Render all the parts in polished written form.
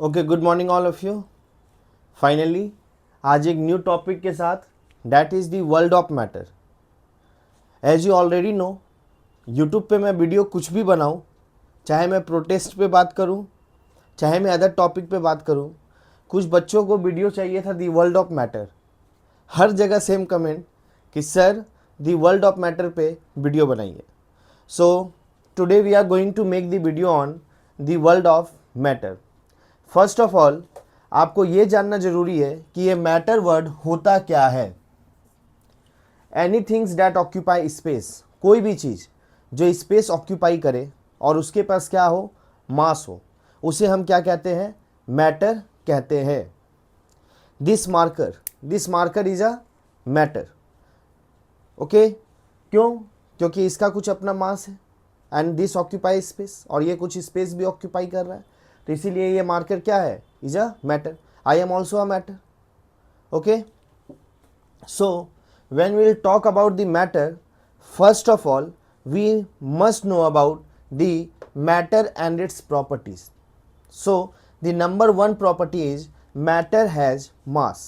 Okay, good morning all of you. Finally आज एक new topic के साथ, that is the world of matter. As you already know, YouTube पे मैं video कुछ भी बनाऊँ, चाहे मैं प्रोटेस्ट पे बात करूँ, चाहे मैं अदर टॉपिक पे बात करूँ, कुछ बच्चों को वीडियो चाहिए था दी वर्ल्ड ऑफ मैटर। हर जगह सेम कमेंट कि sir the world of matter पे वीडियो बनाइए। So today we are going to make the video on the world of matter. First of all आपको ये जानना जरूरी है कि ये मैटर वर्ड होता क्या है। Any things that occupy space, कोई भी चीज़ जो स्पेस ऑक्यूपाई करे और उसके पास क्या हो, मास हो, उसे हम क्या कहते हैं, मैटर कहते हैं। This marker is a matter. Okay, क्यों? क्योंकि इसका कुछ अपना मास है एंड दिस ऑक्यूपाई स्पेस, और ये कुछ स्पेस भी ऑक्यूपाई कर रहा है, तो इसीलिए ये मार्कर क्या है, is a matter. I am also a matter. Okay, so when we will talk about the matter, first of all we must know about the matter and its properties. So the number one property is matter has mass.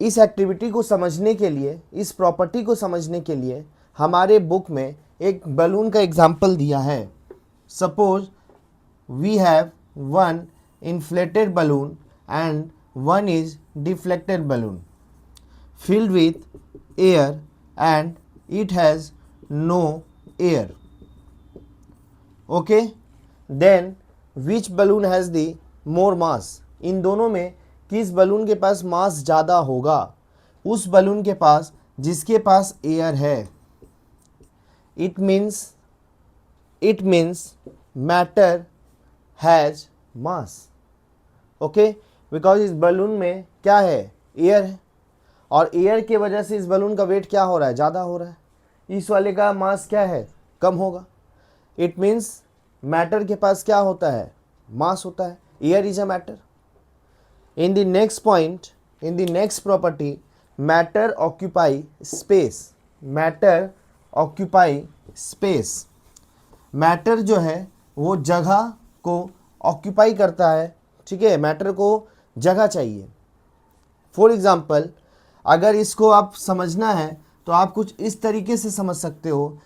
इस activity को समझने के लिए, इस property को समझने के लिए हमारे बुक में एक बलून का एग्जाम्पल दिया है। Suppose we have one inflated balloon and one is deflected balloon filled with air and it has no air. Okay, then which balloon has the more mass? इन दोनों में किस बलून के पास मास ज़्यादा होगा? उस बलून के पास जिसके पास एयर है। It means matter has mass. Okay, because इस बलून में क्या है, एयर है, और एयर के वजह से इस बलून का वेट क्या हो रहा है, ज़्यादा हो रहा है। इस वाले का मास क्या है, कम होगा। इट मीन्स मैटर के पास क्या होता है, मास होता है। Air is a matter. In the next point, in the next property, matter occupy space. Matter occupy space. Matter जो है वो जगह को ऑक्यूपाई करता है, ठीक है। मैटर को जगह चाहिए। फॉर एग्जाम्पल, अगर इसको आप समझना है तो आप कुछ इस तरीके से समझ सकते हो।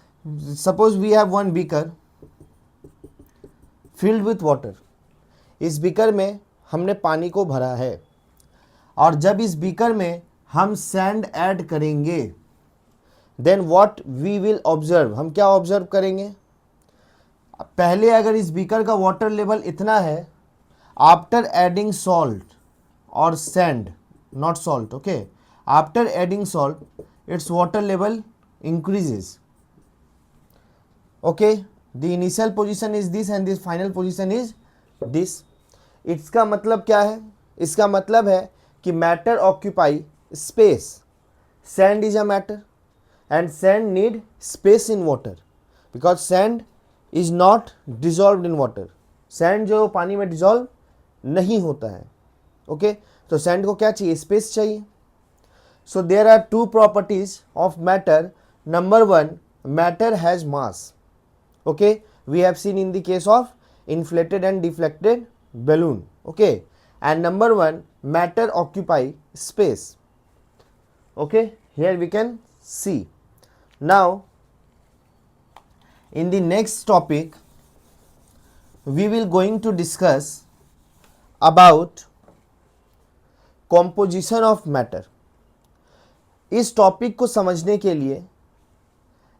Suppose we have one beaker filled with water. इस बीकर में हमने पानी को भरा है, और जब इस बीकर में हम सैंड ऐड करेंगे, then what we will observe, हम क्या ऑब्जर्व करेंगे? पहले अगर इस बीकर का वाटर लेवल इतना है, आफ्टर एडिंग सॉल्ट और sand, not salt, okay, after adding salt it's water level increases. Okay, the initial position is this and the final position is this. इसका मतलब क्या है? इसका मतलब है कि matter occupy space. Sand is a matter and sand need space in water, because sand is not dissolved in water. Sand जो पानी में डिजॉल्व नहीं होता है। ओके, तो सैंड को क्या चाहिए, स्पेस चाहिए। So there are two properties of matter. Number one, matter has mass. Okay, we have seen in the case of inflated and deflected balloon. Okay, and number one, matter occupy space. Okay, here we can see. Now in the next topic we will going to discuss about composition of matter. इस topic को समझने के लिए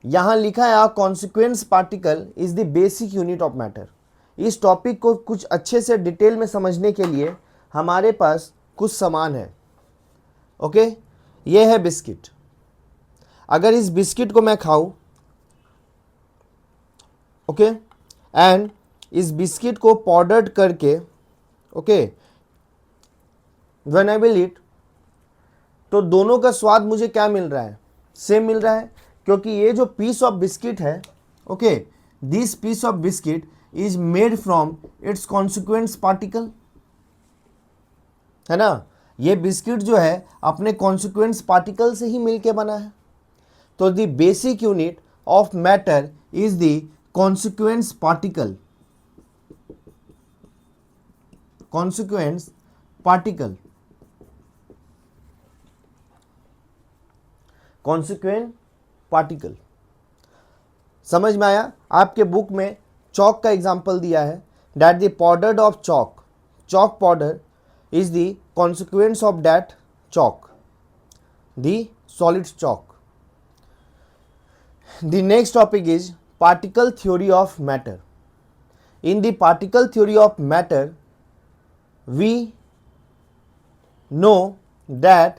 यहाँ लिखा है, consequence particle is the basic unit of matter. इस topic को कुछ अच्छे से डिटेल में समझने के लिए हमारे पास कुछ सामान है। ओके, ये है बिस्किट। अगर इस बिस्किट को मैं खाऊं, ओके, एंड इस बिस्किट को पाउडर्ड करके, okay, when I will eat, तो दोनों का स्वाद मुझे क्या मिल रहा है, सेम मिल रहा है। क्योंकि ये जो पीस ऑफ बिस्किट है, okay, this piece of biscuit is made from its consequence particle, है ना। ये बिस्किट जो है अपने कॉन्सिक्वेंस पार्टिकल से ही मिलके बना है। तो the basic unit of matter is the consequence particle. consequence particle, consequent particle। समझ में आया? आपके बुक में चौक का एग्जाम्पल दिया है, that the powder of chalk, chalk powder is the consequence of that chalk, the solid chalk. The next topic is particle theory of matter. In the particle theory of matter, we know that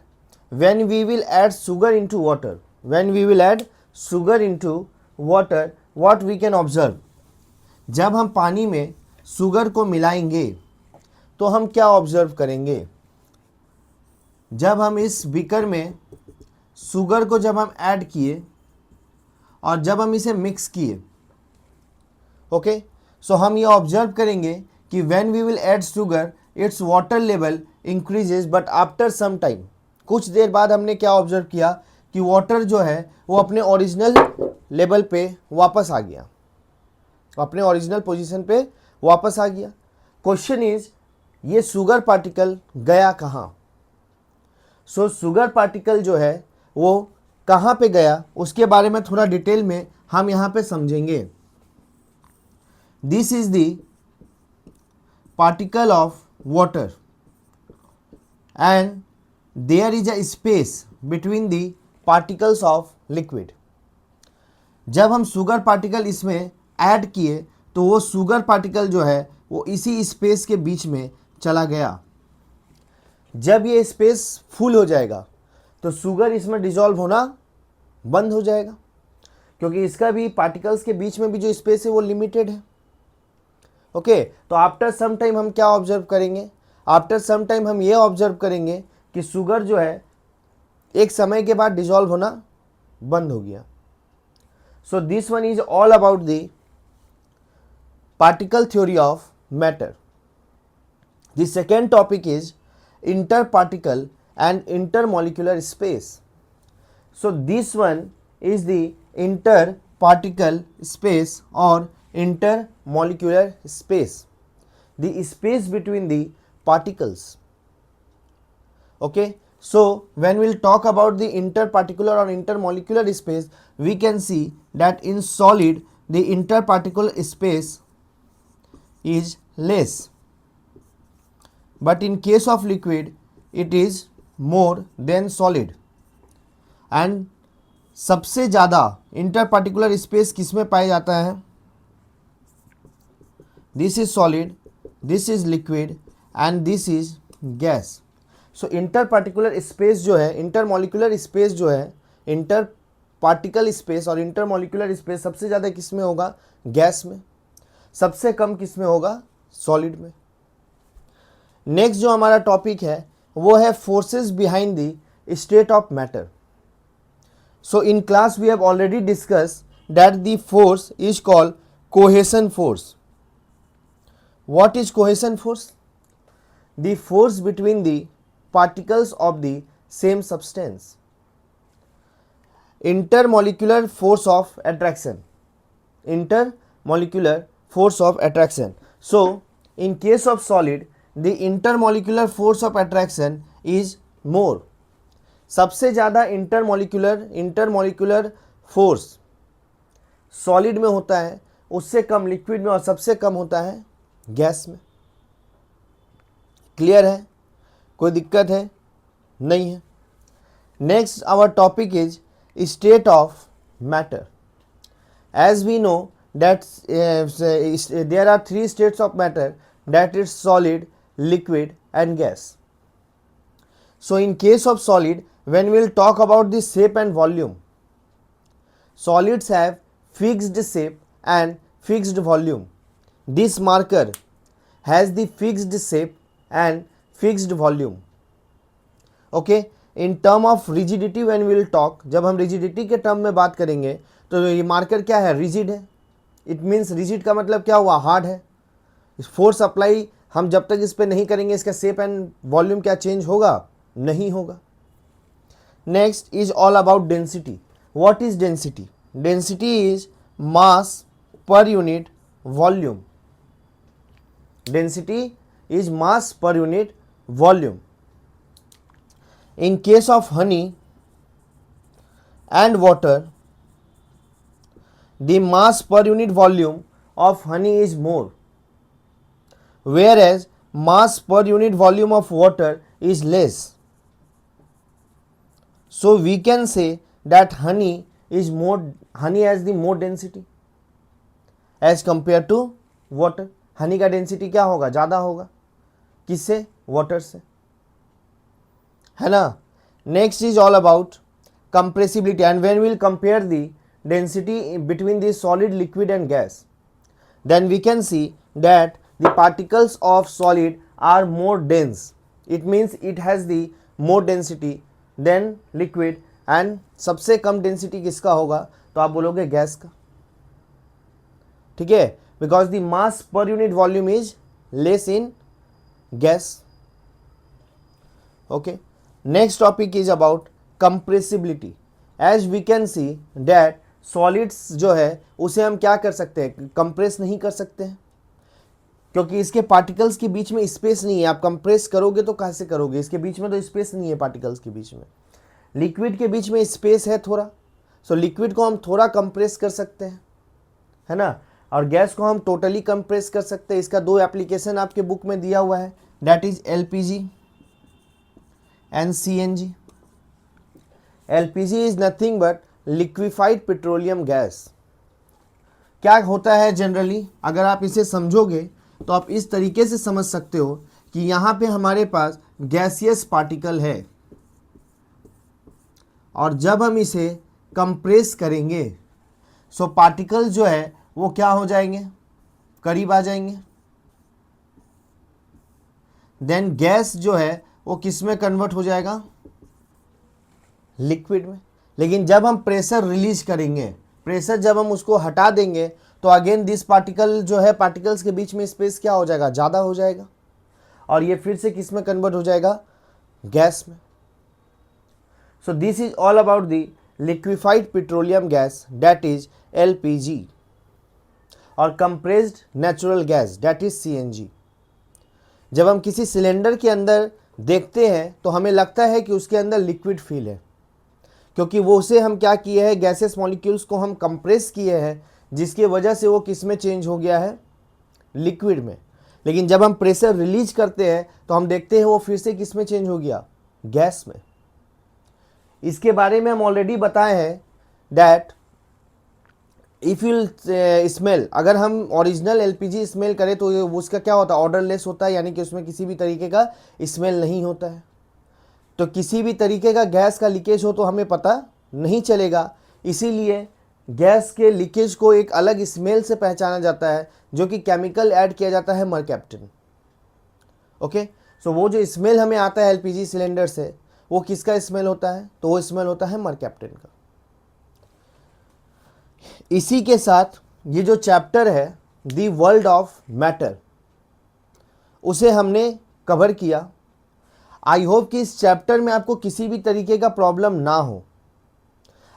when we will add sugar into water, when we will add sugar into water, what we can observe? जब हम पानी में sugar को मिलाएंगे तो हम क्या observe करेंगे? जब हम इस बीकर में शुगर को जब हम ऐड किए और जब हम इसे मिक्स किए, ओके, सो हम ये ऑब्जर्व करेंगे कि when we will add sugar its water level increases, but after some time, कुछ देर बाद हमने क्या ऑब्जर्व किया कि वाटर जो है वो अपने ओरिजिनल लेवल पे वापस आ गया, अपने ओरिजिनल पोजीशन पे वापस आ गया। क्वेश्चन इज, ये शुगर पार्टिकल गया कहाँ? सो शुगर पार्टिकल जो है वो कहाँ पे गया, उसके बारे में थोड़ा डिटेल में हम यहाँ पे समझेंगे। This is the particle of water and there is a space between the particles of liquid. जब हम शुगर पार्टिकल इसमें ऐड किए तो वो शुगर पार्टिकल जो है वो इसी स्पेस के बीच में चला गया। जब ये स्पेस फुल हो जाएगा तो शुगर इसमें डिसॉल्व होना बंद हो जाएगा, क्योंकि इसका भी पार्टिकल्स के बीच में भी जो स्पेस है वो लिमिटेड है। ओके, तो आफ्टर सम टाइम हम क्या ऑब्जर्व करेंगे? आफ्टर सम टाइम हम ये ऑब्जर्व करेंगे कि शुगर जो है एक समय के बाद डिसॉल्व होना बंद हो गया। So this one is all about the particle theory of matter. The second topic is interparticle and intermolecular space. So this one is the interparticle space or intermolecular space, the space between the particles. Okay, so when we'll talk about the interparticular or intermolecular space, we can see that in solid the interparticle space is less, but in case of liquid it is more than solid. and सबसे ज़्यादा इंटरपार्टिकुलर space किस में पाया जाता है? This is solid, this is liquid and this is gas. So interparticular space जो है, intermolecular space जो है, इंटर पार्टिकल स्पेस और इंटरमॉलिक्यूलर स्पेस सबसे ज़्यादा किस में होगा? गैस में। सबसे कम किस में होगा? सॉलिड में। नेक्स्ट जो हमारा टॉपिक है वो है forces behind the state of matter. So in class we have already discussed that the force is called cohesion force. What is cohesion force? The force between the particles of the same substance. Intermolecular force of attraction, intermolecular force of attraction. So in case of solid the intermolecular force of attraction is more. सबसे ज़्यादा intermolecular force solid में होता है, उससे कम liquid में और सबसे कम होता है गैस में। क्लियर है? कोई दिक्कत है? नहीं है। Next our topic is state of matter. As we know that there are three states of matter, that is solid, liquid and gas. So in case of solid, when we will talk about the shape and volume, solids have fixed shape and fixed volume. This marker has the fixed shape and fixed volume. Okay, in term of rigidity when we will talk, जब हम rigidity के term में बात करेंगे तो ये marker क्या है? रिजिड है। इट मीन्स रिजिड का मतलब क्या हुआ? हार्ड है। फोर्स अप्लाई हम जब तक इस पर नहीं करेंगे इसका शेप एंड वॉल्यूम क्या चेंज होगा? नहीं होगा। Next is all about density. What is density? Density is mass per unit volume. Density is mass per unit volume. In case of honey and water, the mass per unit volume of honey is more, whereas mass per unit volume of water is less. So we can say that honey has the more density as compared to water. Honey का density क्या होगा, ज़्यादा होगा, किससे, water से, है ना. Next is all about compressibility, and when we will compare the density between the solid, liquid and gas, then we can see that the particles of solid are more dense. It means it has the more density than liquid, and सबसे कम density किसका होगा, तो आप बोलोगे gas का. ठीक है, because the mass per unit volume is less in gas. Okay, next topic is about compressibility. As we can see that solids जो है उसे हम क्या कर सकते हैं, कंप्रेस नहीं कर सकते हैं, क्योंकि इसके पार्टिकल्स के बीच में स्पेस नहीं है. आप कंप्रेस करोगे तो कैसे करोगे, इसके बीच में तो स्पेस नहीं है पार्टिकल्स के बीच में. लिक्विड के बीच में स्पेस है थोड़ा, सो लिक्विड को हम थोड़ा कंप्रेस कर सकते हैं, है ना, और गैस को हम टोटली कंप्रेस कर सकते हैं. इसका 2 एप्लीकेशन आपके बुक में दिया हुआ है, that is LPG and CNG. LPG is nothing but liquefied petroleum gas. क्या होता है जनरली, अगर आप इसे समझोगे तो आप इस तरीके से समझ सकते हो कि यहाँ पे हमारे पास गैसियस पार्टिकल है, और जब हम इसे कंप्रेस करेंगे सो पार्टिकल जो है वो क्या हो जाएंगे, करीब आ जाएंगे. देन गैस जो है वो किस में कन्वर्ट हो जाएगा, लिक्विड में. लेकिन जब हम प्रेशर रिलीज करेंगे, प्रेशर जब हम उसको हटा देंगे तो अगेन दिस पार्टिकल जो है, पार्टिकल्स के बीच में स्पेस क्या हो जाएगा, ज़्यादा हो जाएगा, और ये फिर से किस में कन्वर्ट हो जाएगा, गैस में. So this is all about the liquefied petroleum gas, that is LPG, और compressed natural gas, that is CNG. जब हम किसी सिलेंडर के अंदर देखते हैं तो हमें लगता है कि उसके अंदर लिक्विड फील है, क्योंकि वो उसे हम क्या किए हैं, गैसेस मॉलिक्यूल्स को हम कंप्रेस किए हैं, जिसकी वजह से वो किस में चेंज हो गया है, लिक्विड में. लेकिन जब हम प्रेशर रिलीज करते हैं तो हम देखते हैं वो फिर से किस में चेंज हो गया, गैस में. इसके बारे में हम ऑलरेडी बताए हैं दैट इफ़ यू स्मेल, अगर हम ओरिजिनल एलपीजी स्मेल करें तो उसका क्या होता है, ऑर्डरलेस होता है, यानी कि उसमें किसी भी तरीके का स्मेल नहीं होता है. तो किसी भी तरीके का गैस का लीकेज हो तो हमें पता नहीं चलेगा. इसीलिए गैस के लीकेज को एक अलग स्मेल से पहचाना जाता है, जो कि केमिकल ऐड किया जाता है मरकैप्टन. ओके, सो वो जो स्मेल हमें आता है एलपीजी सिलेंडर से, वो किसका स्मेल होता है, तो वो स्मेल होता है मरकैप्टन का. इसी के साथ ये जो चैप्टर है द वर्ल्ड ऑफ मैटर, उसे हमने कवर किया. आई होप कि इस चैप्टर में आपको किसी भी तरीके का प्रॉब्लम ना हो.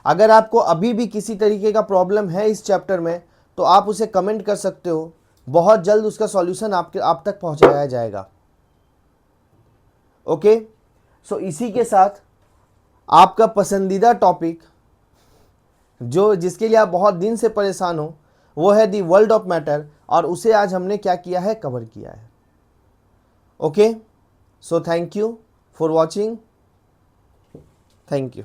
अगर आपको अभी भी किसी तरीके का प्रॉब्लम है इस चैप्टर में तो आप उसे कमेंट कर सकते हो, बहुत जल्द उसका सॉल्यूशन आप तक पहुंचाया जाएगा. ओके, सो इसी के साथ आपका पसंदीदा टॉपिक जो जिसके लिए आप बहुत दिन से परेशान हो, वो है दी वर्ल्ड ऑफ मैटर, और उसे आज हमने क्या किया है, कवर किया है. Okay, so thank you for watching. Thank you.